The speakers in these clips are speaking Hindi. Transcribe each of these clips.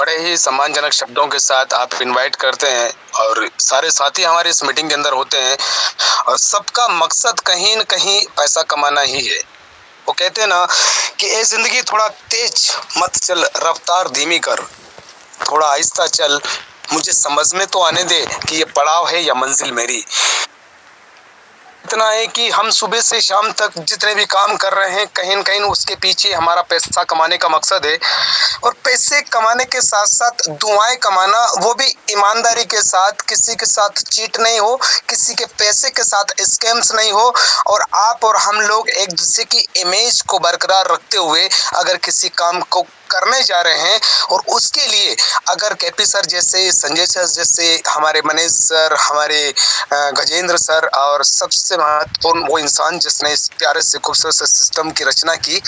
बड़े ही सम्मानजनक शब्दों के साथ आप इनवाइट करते हैं और सारे साथी हमारे इस मीटिंग के अंदर होते हैं और सबका मकसद कहीं न कहीं पैसा कमाना ही है। वो कहते हैं ना कि ये जिंदगी थोड़ा तेज मत चल, रफ्तार धीमी कर, थोड़ा आहिस्ता चल, मुझे समझ में तो आने दे कि ये पड़ाव है या मंजिल मेरी। इतना है कि हम सुबह से शाम तक जितने भी काम कर रहे हैं कहीं न कहीं उसके पीछे हमारा पैसा कमाने का मकसद है और पैसे कमाने के साथ साथ दुआएं कमाना, वो भी ईमानदारी के साथ, किसी के साथ चीट नहीं हो, किसी के पैसे के साथ स्कैम्स नहीं हो और आप और हम लोग एक दूसरे की इमेज को बरकरार रखते हुए अगर किसी काम को करने जा रहे हैं और उसके लिए अगर केपी सर जैसे, संजय सर जैसे, हमारे मनीष सर, हमारे गजेंद्र सर और सबसे महत्वपूर्ण वो इंसान जिसने इस प्यारे से खूबसूरत से सिस्टम की रचना की,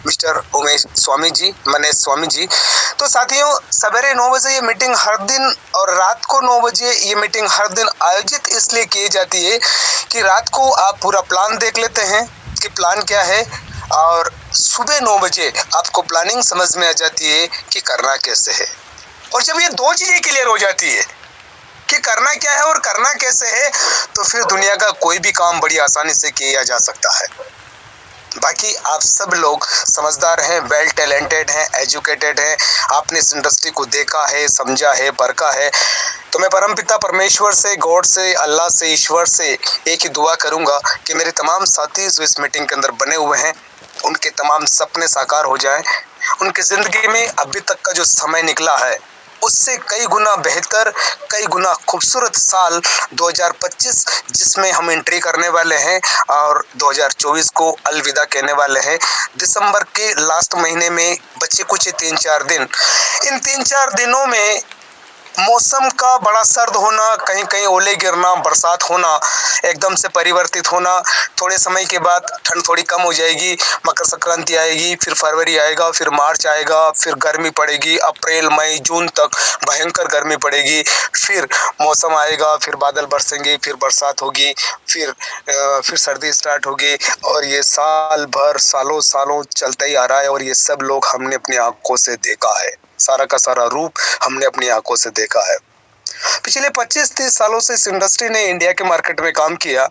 मिस्टर उमेश स्वामी जी, मनीष स्वामी जी। तो साथियों, सवेरे 9 बजे ये मीटिंग हर दिन और रात को 9 बजे ये मीटिंग हर दिन आयोजित इसलिए की जाती है कि रात को आप पूरा प्लान देख लेते हैं कि प्लान क्या है और सुबह 9 बजे आपको प्लानिंग समझ में आ जाती है कि करना कैसे है। और जब ये दो चीजें क्लियर हो जाती है कि करना क्या है और करना कैसे है, तो फिर दुनिया का कोई भी काम बड़ी आसानी से किया जा सकता है। बाकी आप सब लोग समझदार हैं, वेल टैलेंटेड हैं, एजुकेटेड हैं, आपने इस इंडस्ट्री को देखा है, समझा है, परखा है। तो मैं परमपिता परमेश्वर से, गॉड से, अल्लाह से, ईश्वर से एक ही दुआ करूंगा कि मेरे तमाम साथी जो इस मीटिंग के अंदर बने हुए हैं उनके तमाम सपने साकार हो जाएं, उनकी जिंदगी में अभी तक का जो समय निकला है उससे कई गुना बेहतर, कई गुना खूबसूरत साल 2025 जिसमें हम एंट्री करने वाले हैं और 2024 को अलविदा कहने वाले हैं। दिसंबर के लास्ट महीने में बचे कुछ 3-4 दिन, इन 3-4 दिनों में मौसम का बड़ा सर्द होना, कहीं कहीं ओले गिरना, बरसात होना, एकदम से परिवर्तित होना, थोड़े समय के बाद ठंड थोड़ी कम हो जाएगी, मकर संक्रांति आएगी, फिर फरवरी आएगा, फिर मार्च आएगा, फिर गर्मी पड़ेगी, अप्रैल मई जून तक भयंकर गर्मी पड़ेगी, फिर मौसम आएगा, फिर बादल बरसेंगे, फिर बरसात होगी, फिर सर्दी स्टार्ट होगी और ये साल भर सालों सालों चलता ही आ रहा है और ये सब लोग हमने अपनी आंखों से देखा है, सारा का सारा रूप हमने अपनी आंखों से देखा है। पिछले 25-30 सालों से इस इंडस्ट्री ने इंडिया के मार्केट में काम किया,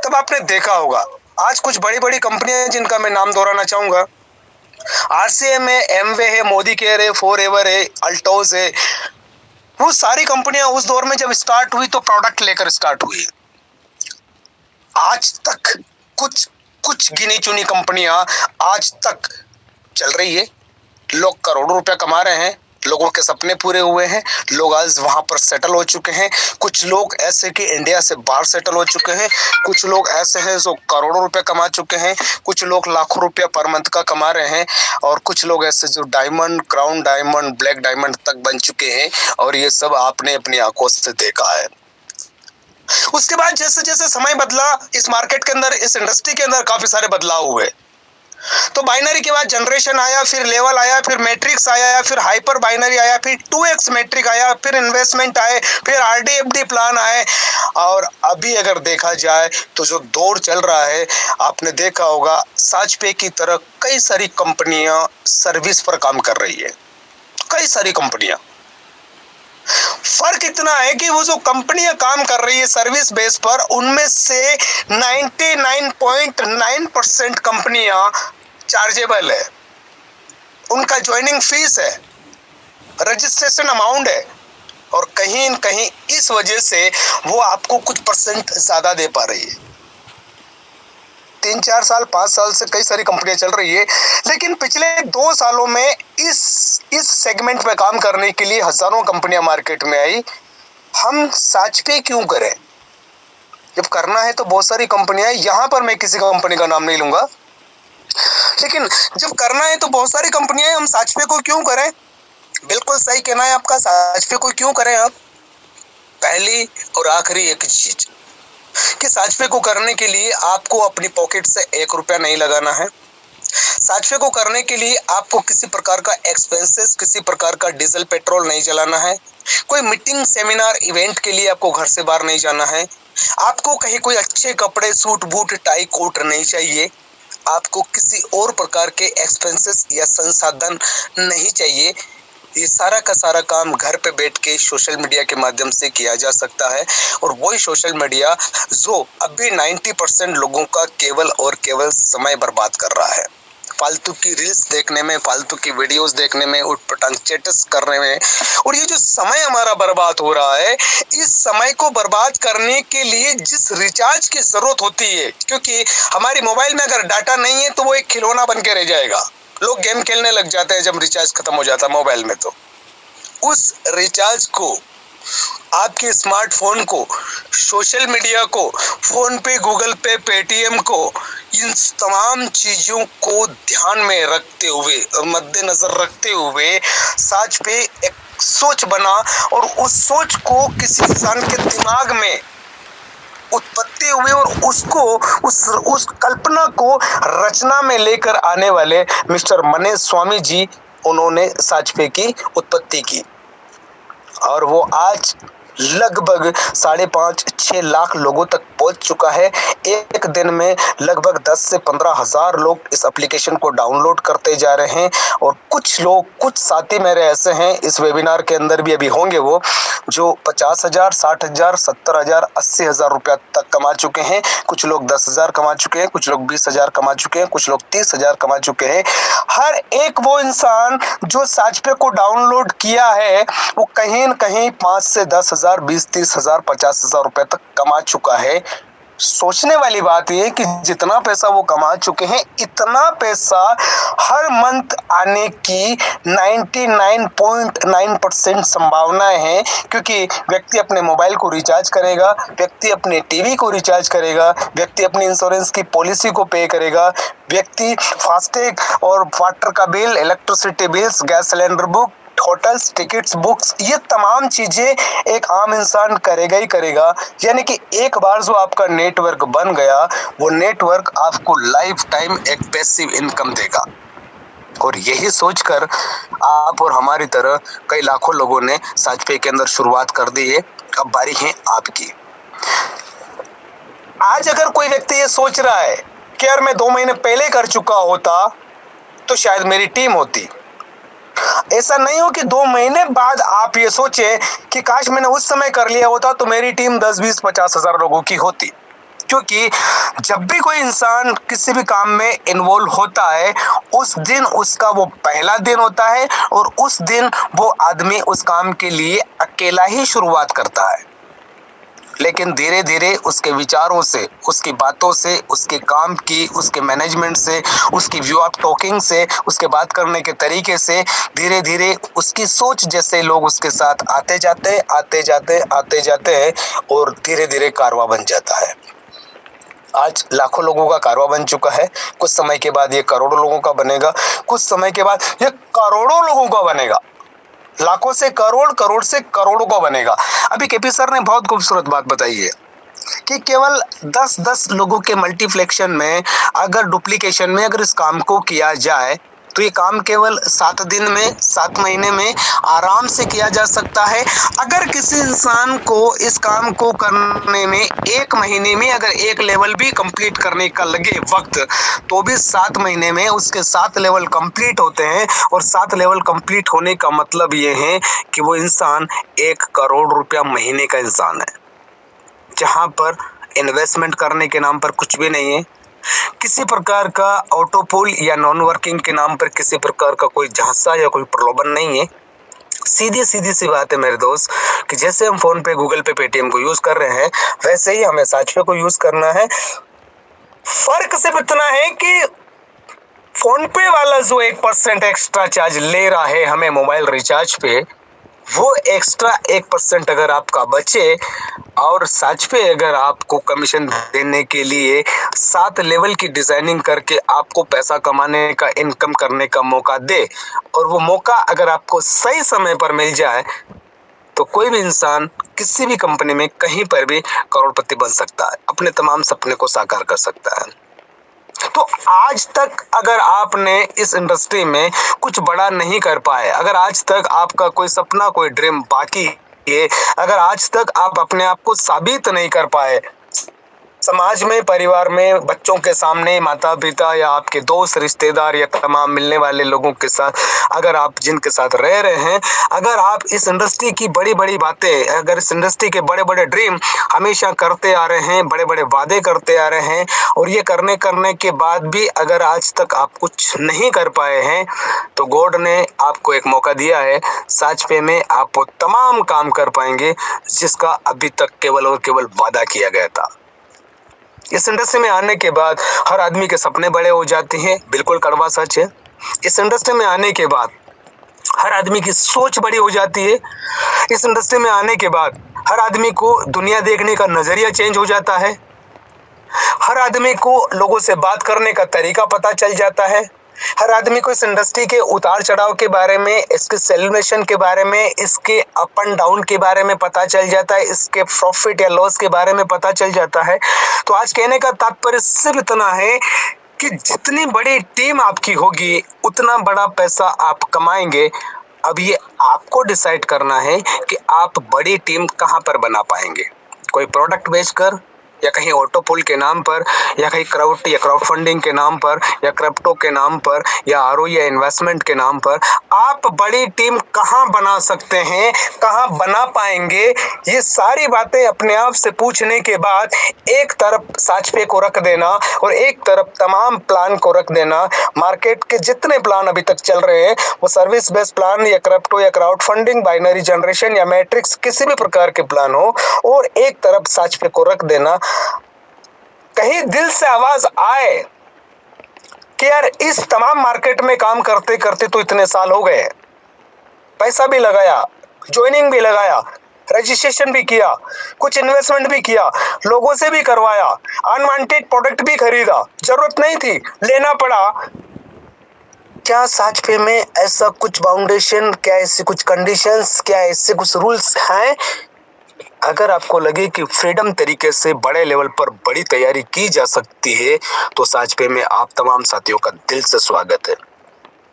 तब आपने देखा होगा आज कुछ बड़ी बड़ी कंपनियां जिनका मैं नाम दोहराना चाहूंगा, आरसीएम है, एमवे है, मोदी केयर है, फॉरएवर है, अल्टोज है, वो सारी कंपनियां उस दौर में जब स्टार्ट हुई तो प्रोडक्ट लेकर स्टार्ट हुई। आज तक कुछ गिनी चुनी कंपनियां आज तक चल रही है, लोग करोड़ों रुपया कमा रहे हैं, लोगों के सपने पूरे हुए हैं, लोग आज वहां पर सेटल हो चुके हैं। कुछ लोग ऐसे कि इंडिया से बाहर सेटल हो चुके हैं, कुछ लोग ऐसे हैं जो करोड़ों रुपया कमा चुके हैं, कुछ लोग लाखों रुपया पर मंथ का कमा रहे हैं और कुछ लोग ऐसे जो diamond, crown diamond, black diamond तक बन चुके हैं और ये सब आपने अपनी आंखों से देखा है। उसके बाद जैसे जैसे समय बदला, इस मार्केट के अंदर, इस इंडस्ट्री के अंदर काफी सारे बदलाव हुए। तो बाइनरी के बाद जनरेशन आया, फिर लेवल आया, फिर मैट्रिक्स आया, फिर हाइपर बाइनरी आया, फिर 2x मैट्रिक आया, फिर इन्वेस्टमेंट आए, फिर आरडीएफडी प्लान आए और अभी अगर देखा जाए तो जो दौर चल रहा है, आपने देखा होगा साजपे की तरह कई सारी कंपनियां सर्विस पर काम कर रही है, कई सारी कंपनियां। फर्क इतना है कि वो जो कंपनियां काम कर रही है सर्विस बेस पर, उनमें से 99.9% कंपनियां चार्जेबल है, उनका ज्वाइनिंग फीस है, रजिस्ट्रेशन अमाउंट है और कहीं न कहीं इस वजह से वो आपको कुछ परसेंट ज्यादा दे पा रही है। 3-4 साल, 5 साल से कई सारी कंपनियां चल रही है, लेकिन पिछले 2 सालों में इस सेगमेंट में काम करने के लिए हजारों कंपनियां मार्केट में आई। हम साजपे क्यों करें? जब करना है तो बहुत सारी कंपनियां, यहां पर मैं किसी कंपनी का नाम नहीं लूंगा, लेकिन जब करना है तो बहुत सारी कंपनियां, हम साजपे को क्यों करें? बिल्कुल सही कहना है आपका, साजपे को क्यों करें आप? पहली और आखिरी एक चीज कि साजपे को करने के लिए आपको अपनी पॉकेट से 1 रुपया नहीं लगाना है। साजपे को करने के लिए आपको किसी प्रकार का एक्सपेंसेस, किसी प्रकार का डीजल पेट्रोल नहीं जलाना है। कोई मीटिंग, सेमिनार, इवेंट के लिए आपको घर से बाहर नहीं जाना है। आपको कहीं कोई अच्छे कपड़े, सूट बूट, टाई कोट नहीं चाहिए। आपको किसी और प्रकार के एक्सपेंसेस या संसाधन नहीं चाहिए। ये सारा का सारा काम घर पे बैठ के सोशल मीडिया के माध्यम से किया जा सकता है। और वही सोशल मीडिया जो अभी 90% लोगों का केवल और केवल समय बर्बाद कर रहा है, फालतू की रील्स देखने में, फालतू की वीडियोस देखने में, उठपटांग चैट्स करने में। और ये जो समय हमारा बर्बाद हो रहा है, इस समय को बर्बाद करने के लिए जिस रिचार्ज की जरूरत होती है, क्योंकि हमारी मोबाइल में अगर डाटा नहीं है तो वो एक खिलौना बन के रह जाएगा। लोग गेम खेलने लग जाते हैं जब रिचार्ज खत्म हो जाता है मोबाइल में। तो उस रिचार्ज को, आपके स्मार्टफोन को, सोशल मीडिया को, फोन पे, गूगल पे, पेटीएम को, इन तमाम चीजों को ध्यान में रखते हुए और मद्देनजर रखते हुए साच पे एक सोच बना और उस सोच को किसी इंसान के दिमाग में उत्पत्ति हुई और उसको उस कल्पना को रचना में लेकर आने वाले मिस्टर मनीष स्वामी जी, उन्होंने साचपे की उत्पत्ति की। और वो आज लगभग 5.5-6 लाख लोगों तक पहुंच चुका है। एक दिन में लगभग 10 से 15 हजार लोग इस एप्लीकेशन को डाउनलोड करते जा रहे हैं। और कुछ लोग, कुछ साथी मेरे ऐसे हैं, इस वेबिनार के अंदर भी अभी होंगे वो, जो 50,000, 60,000, 70,000, 80,000 रुपया तक कमा चुके हैं। कुछ लोग 10,000 कमा चुके हैं, कुछ लोग 20,000 कमा चुके हैं, कुछ लोग 30,000 कमा चुके हैं। हर एक वो इंसान जो साचपे को डाउनलोड किया है, वो कहीं न कहीं 5 से 10,000, 20-30,000, 50,000 रुपए तक कमा चुका है। सोचने वाली बात यह कि जितना पैसा वो कमा चुके हैं, इतना पैसा हर मंथ आने की 99.9% संभावनाएं हैं, क्योंकि व्यक्ति अपने मोबाइल को रिचार्ज करेगा, व्यक्ति अपने टीवी को रिचार्ज करेगा, व्यक्ति अपनी इंश्योरेंस की पॉलिसी को पे करेगा, व्यक्ति फास्टैग और वाटर का bill, electricity bills, gas cylinder book, hotels, tickets, books, ये तमाम चीजें एक आम इंसान करेगा ही करेगा। यानी कि एक बार जो आपका नेटवर्क बन गया, वो नेटवर्क आपको लाइफ टाइम एक पैसिव इनकम देगा। और यही सोचकर आप और हमारी तरह कई लाखों लोगों ने साचपे के अंदर शुरुआत कर दी है। अब बारी है आपकी। आज अगर कोई व्यक्ति ये सोच रहा है कि यार मैं 2 महीने पहले कर चुका होता तो शायद मेरी टीम होती, ऐसा नहीं हो कि 2 महीने बाद आप ये सोचे कि काश मैंने उस समय कर लिया होता तो मेरी टीम 10, 20, 50 हजार लोगों की होती। क्योंकि जब भी कोई इंसान किसी भी काम में इन्वॉल्व होता है, उस दिन उसका वो पहला दिन होता है और उस दिन वो आदमी उस काम के लिए अकेला ही शुरुआत करता है। लेकिन धीरे धीरे उसके विचारों से, उसकी बातों से, उसके काम की, उसके मैनेजमेंट से, उसकी व्यू ऑफ टॉकिंग से, उसके बात करने के तरीके से, धीरे धीरे उसकी सोच जैसे लोग उसके साथ आते जाते हैं और धीरे धीरे कारवां बन जाता है। आज लाखों लोगों का कारवां बन चुका है। कुछ समय के बाद ये करोड़ों लोगों का बनेगा, कुछ समय के बाद ये करोड़ों लोगों का बनेगा। लाखों से करोड़, करोड़ से करोड़ों का बनेगा। अभी केपी सर ने बहुत खूबसूरत बात बताई है कि केवल 10-10 लोगों के मल्टीप्लेक्शन में, अगर डुप्लीकेशन में अगर इस काम को किया जाए तो ये काम केवल 7 दिन में, 7 महीने में आराम से किया जा सकता है। अगर किसी इंसान को इस काम को करने में 1 महीने में अगर 1 लेवल भी कंप्लीट करने का लगे वक्त, तो भी 7 महीने में उसके 7 लेवल कंप्लीट होते हैं। और 7 लेवल कंप्लीट होने का मतलब ये है कि वो इंसान 1 करोड़ रुपया महीने का इंसान है, जहां पर इन्वेस्टमेंट करने के नाम पर कुछ भी नहीं है, किसी प्रकार का ऑटोपोल या नॉन वर्किंग के नाम पर किसी प्रकार का कोई झांसा या कोई प्रलोभन नहीं है। सीधी सी बात है मेरे दोस्त, कि जैसे हम फोन पे, गूगल पे, पेटीएम को यूज कर रहे हैं, वैसे ही हमें साचपे को यूज करना है। फर्क सिर्फ इतना है कि फोन पे वाला जो 1% एक्स्ट्रा चार्ज ले रहा है हमें मोबाइल रिचार्ज पे, वो एक्स्ट्रा 1% अगर आपका बचे और साचपे अगर आपको कमीशन देने के लिए 7 लेवल की डिजाइनिंग करके आपको पैसा कमाने का, इनकम करने का मौका दे, और वो मौका अगर आपको सही समय पर मिल जाए, तो कोई भी इंसान किसी भी कंपनी में कहीं पर भी करोड़पति बन सकता है, अपने तमाम सपने को साकार कर सकता है। तो आज तक अगर आपने इस इंडस्ट्री में कुछ बड़ा नहीं कर पाए, अगर आज तक आपका कोई सपना, कोई ड्रीम बाकी है, अगर आज तक आप अपने आप को साबित नहीं कर पाए, समाज में, परिवार में, बच्चों के सामने, माता पिता या आपके दोस्त, रिश्तेदार या तमाम मिलने वाले लोगों के साथ, अगर आप जिनके साथ रह रहे हैं, अगर आप इस इंडस्ट्री की बड़ी बड़ी बातें, अगर इस इंडस्ट्री के बड़े बड़े ड्रीम हमेशा करते आ रहे हैं, बड़े बड़े वादे करते आ रहे हैं, और ये करने के बाद भी अगर आज तक आप कुछ नहीं कर पाए हैं, तो गॉड ने आपको एक मौका दिया है। सच पे में आप वो तमाम काम कर पाएंगे जिसका अभी तक केवल और केवल वादा किया गया था। इस इंडस्ट्री में आने के बाद हर आदमी के सपने बड़े हो जाते हैं, बिल्कुल कड़वा सच है। इस इंडस्ट्री में आने के बाद हर आदमी की सोच बड़ी हो जाती है। इस इंडस्ट्री में आने के बाद हर आदमी को दुनिया देखने का नजरिया चेंज हो जाता है। हर आदमी को लोगों से बात करने का तरीका पता चल जाता है। हर आदमी को इस इंडस्ट्री के उतार चढ़ाव के बारे में, इसके सेलिब्रेशन के बारे में, इसके अप एंड डाउन के बारे में पता चल जाता है, इसके प्रॉफिट या लॉस के बारे में पता चल जाता है। तो आज कहने का तात्पर्य सिर्फ इतना है कि जितनी बड़ी टीम आपकी होगी उतना बड़ा पैसा आप कमाएंगे। अब ये आपको डिसाइड करना है कि आप बड़ी टीम कहाँ पर बना पाएंगे। कोई प्रोडक्ट बेचकर, या कहीं ऑटो पुल के नाम पर, या कहीं क्राउड फंडिंग के नाम पर, या क्रिप्टो के नाम पर, या आरओई या इन्वेस्टमेंट के नाम पर आप बड़ी टीम कहाँ बना सकते हैं, कहाँ बना पाएंगे। ये सारी बातें अपने आप से पूछने के बाद एक तरफ साचपे को रख देना और एक तरफ तमाम प्लान को रख देना। मार्केट के जितने प्लान अभी तक चल रहे हैं, वो सर्विस बेस्ड प्लान या क्रिप्टो या क्राउड फंडिंग, बाइनरी जनरेशन या मैट्रिक्स, किसी भी प्रकार के प्लान हो, और एक तरफ साचपे को रख देना। कहीं दिल से आवाज आए कि यार इस तमाम मार्केट में काम करते करते तो इतने साल हो गए, पैसा भी लगाया, ज्वाइनिंग भी लगाया, रजिस्ट्रेशन भी किया, कुछ इन्वेस्टमेंट भी किया, लोगों से भी करवाया, अनवांटेड प्रोडक्ट भी खरीदा, जरूरत नहीं थी, लेना पड़ा। क्या साचपे में ऐसा कुछ फाउंडेशन, क्या ऐसी कुछ कंडीशंस, क्या ऐसे कुछ रूल्स हैं? अगर आपको लगे कि फ्रीडम तरीके से बड़े लेवल पर बड़ी तैयारी की जा सकती है, तो साचपे में आप तमाम साथियों का दिल से स्वागत है।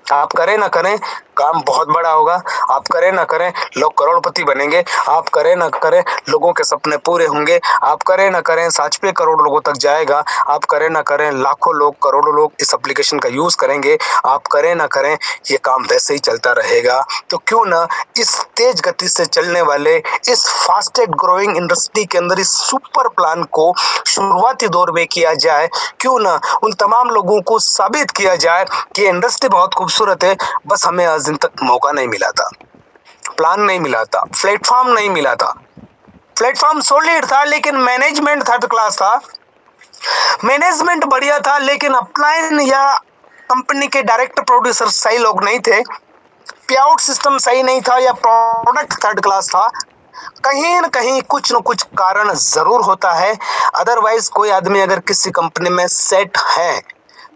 आप करें ना करें, काम बहुत बड़ा होगा। आप करें ना करें, लोग करोड़पति बनेंगे। आप करें ना करें, लोगों के सपने पूरे होंगे। आप करें ना करें, साचपे करोड़ लोगों तक जाएगा। आप करें ना करें, लाखों लोग, करोड़ों लोग इस एप्लीकेशन का यूज करेंगे। आप करें ना करें, ये काम वैसे ही चलता रहेगा। तो क्यों ना इस तेज गति से चलने वाले, इस फास्टेस्ट ग्रोइंग इंडस्ट्री के अंदर इस सुपर प्लान को शुरुआती दौर में किया जाए। क्यों ना उन तमाम लोगों को साबित किया जाए कि इंडस्ट्री बहुत खूबसूरत है, बस हमें आज दिन तक मौका नहीं मिला था, प्लान नहीं मिला था, प्लेटफॉर्म नहीं मिला था। प्लेटफॉर्म सॉलिड था लेकिन मैनेजमेंट थर्ड क्लास था। मैनेजमेंट बढ़िया था लेकिन अपलाइन या कंपनी के डायरेक्टर प्रोड्यूसर सही लोग नहीं थे। पे आउट सिस्टम सही नहीं था, या प्रोडक्ट थर्ड क्लास था। कहीं न कहीं कुछ न कुछ कारण जरूर होता है। अदरवाइज कोई आदमी अगर किसी कंपनी में सेट है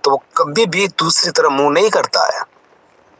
तो वो कभी भी दूसरी तरफ मुंह नहीं करता है।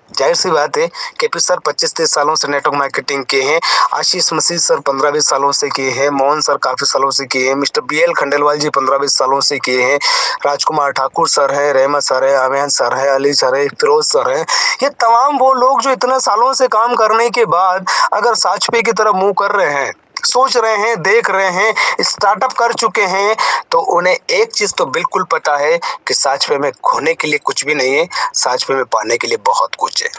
जाहिर सी बात है, केपी सर 25-30 सालों से नेटवर्क मार्केटिंग किए हैं, आशीष मसीह सर 15-20 सालों से किए हैं, मोहन सर काफी सालों से किए हैं, मिस्टर BL खंडेलवाल जी 15-20 सालों से किए हैं, राजकुमार ठाकुर सर है, रहमत सर है, आमियान सर है, अली सर है, फिरोज सर है। ये तमाम वो लोग जो इतने सालों से काम करने के बाद अगर साचपे की तरफ मुंह कर रहे हैं, सोच रहे हैं, देख रहे हैं, स्टार्टअप कर चुके हैं, तो उन्हें एक चीज तो बिल्कुल पता है कि साचपे में खोने के लिए कुछ भी नहीं है, साचपे में पाने के लिए बहुत कुछ है।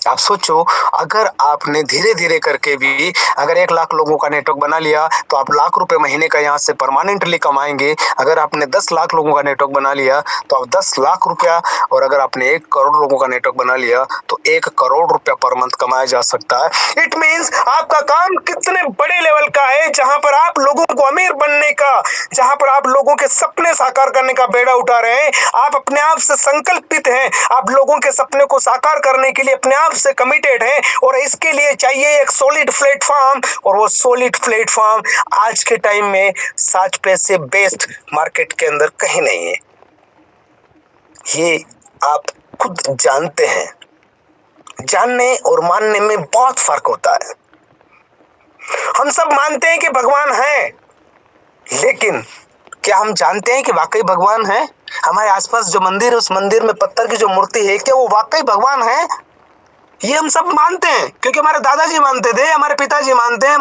आप सोचो, अगर आपने धीरे धीरे करके भी अगर 1 लाख लोगों का नेटवर्क बना लिया तो आप लाख रुपए महीने का यहाँ से परमानेंटली कमाएंगे। अगर आपने 10 लाख लोगों का नेटवर्क बना लिया तो आप 10 लाख रुपया, और अगर आपने 1 करोड़ लोगों का नेटवर्क बना लिया तो 1 करोड़ रुपया पर मंथ कमाया जा सकता है। इट मीन्स आपका काम कितने बड़े लेवल का है, जहां पर आप लोगों को अमीर बनने का, जहां पर आप लोगों के सपने साकार करने का बेड़ा उठा रहे हैं। आप अपने आप से संकल्पित हैं, आप लोगों के सपने को साकार करने के लिए अपने आप से कमिटेड है, और इसके लिए चाहिए एक सॉलिड प्लेटफॉर्म, और वो सॉलिड प्लेटफॉर्म आज के टाइम में साचपे से बेस्ट मार्केट के अंदर कहीं नहीं है। ये आप खुद जानते हैं। जानने और मानने में बहुत फर्क होता है। हम सब मानते हैं कि भगवान है, लेकिन क्या हम जानते हैं कि वाकई भगवान है? हमारे आसपास जो मंदिर है, उस मंदिर में पत्थर की जो मूर्ति है, क्या वो वाकई भगवान है? ये हम सब मानते हैं क्योंकि हमारे दादाजी मानते थे, हमारे पिताजी मानते हैं,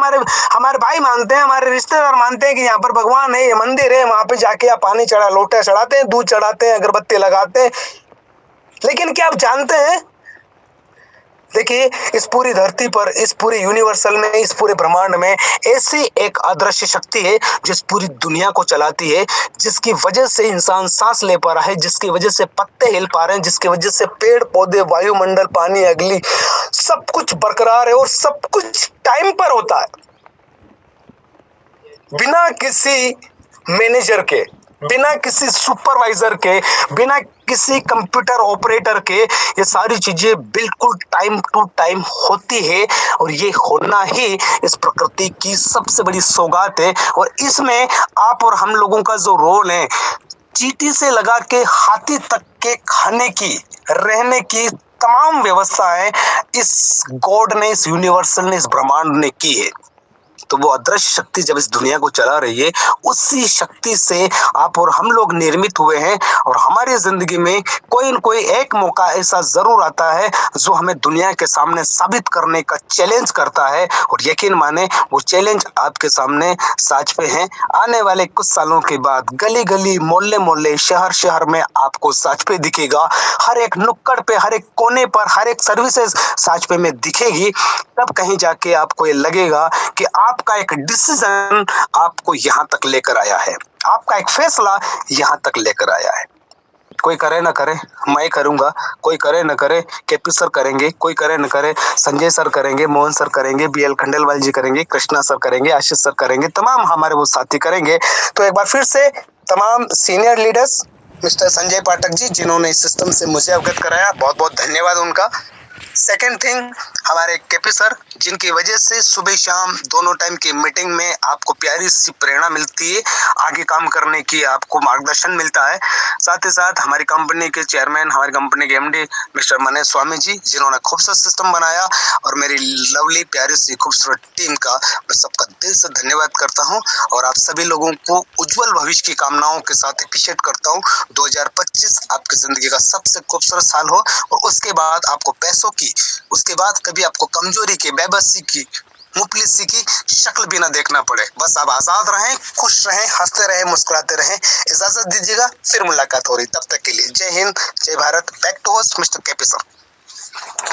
हमारे भाई मानते हैं, हमारे रिश्तेदार मानते हैं कि यहाँ पर भगवान है, ये मंदिर है, वहां पे जाके आप पानी लोटा चढ़ाते हैं, दूध चढ़ाते हैं, अगरबत्ती लगाते हैं। लेकिन क्या आप जानते हैं, देखिए इस पूरी धरती पर, इस पूरे यूनिवर्सल में, इस पूरे ब्रह्मांड में ऐसी एक अदृश्य शक्ति है जिस पूरी दुनिया को चलाती है, जिसकी वजह से इंसान सांस ले पा रहा है, जिसकी वजह से पत्ते हिल पा रहे हैं, जिसकी वजह से पेड़ पौधे, वायुमंडल, पानी, अगली सब कुछ बरकरार है और सब कुछ टाइम पर होता है, बिना किसी मैनेजर के, बिना किसी सुपरवाइजर के, बिना किसी कंप्यूटर ऑपरेटर के। ये सारी चीजें बिल्कुल टाइम टू टाइम होती है और ये होना ही इस प्रकृति की सबसे बड़ी सौगात है। और इसमें आप और हम लोगों का जो रोल है, चींटी से लगा के हाथी तक के खाने की, रहने की तमाम व्यवस्थाएं इस गॉड ने, इस यूनिवर्सल ने, इस ब्रह्मांड ने की है। तो वो अदृश्य शक्ति जब इस दुनिया को चला रही है, उसी शक्ति से आप और हम लोग निर्मित हुए हैं। और हमारी जिंदगी में कोई न कोई एक मौका ऐसा जरूर आता है जो हमें दुनिया के सामने साबित करने का चैलेंज करता है। और यकीन माने वो चैलेंज आपके सामने साच पे है। आने वाले कुछ सालों के बाद गली गली, मोहल्ले मोहल्ले, शहर शहर में आपको साच पे दिखेगा। हर एक नुक्कड़ पे, हर एक कोने पर, हर एक सर्विसेज साच पे में दिखेगी। तब कहीं जाके आपको ये लगेगा कि आपका एक डिसीजन आपको यहां तक लेकर आया है, आपका एक फैसला यहां तक लेकर आया है। कोई करे ना करे, मैं करूंगा, कोई करे ना करे, केपी सर करेंगे, कोई करे ना करे, संजय सर करेंगे, मोहन सर करेंगे, बीएल खंडेलवाल जी करेंगे, कृष्णा सर करेंगे, आशीष सर करेंगे, तमाम हमारे वो साथी करेंगे। तो एक बार फिर से तमाम senior leaders, mister Sanjay Pathak ji, जिन्होंने इस सिस्टम से मुझे अवगत कराया, बहुत बहुत धन्यवाद उनका। सेकेंड थिंग, हमारे केपी सर, जिनकी वजह से सुबह शाम दोनों टाइम की मीटिंग में आपको प्यारी सी प्रेरणा मिलती है, आगे काम करने की आपको मार्गदर्शन मिलता है। साथ ही साथ हमारी कंपनी के चेयरमैन, हमारी कंपनी के एमडी मिस्टर मनीष स्वामी जी, जिन्होंने खूबसूरत सिस्टम बनाया। और मेरी लवली प्यारी सी खूबसूरत टीम का मैं सबका दिल से धन्यवाद करता हूँ। और आप सभी लोगों को उज्जवल भविष्य की कामनाओं के साथ अप्रिशिएट करता हूँ। 2025 आपकी जिंदगी का सबसे खूबसूरत साल हो और उसके बाद आपको पैसों की, उसके बाद कभी आपको कमजोरी की, बेबसी की, मुफलिसी की शक्ल भी ना देखना पड़े। बस आप आजाद रहें, खुश रहें, हंसते रहें, मुस्कुराते रहें। इजाजत दीजिएगा, फिर मुलाकात हो रही। तब तक के लिए जय हिंद, जय Bharat. Back to host mister KP sir.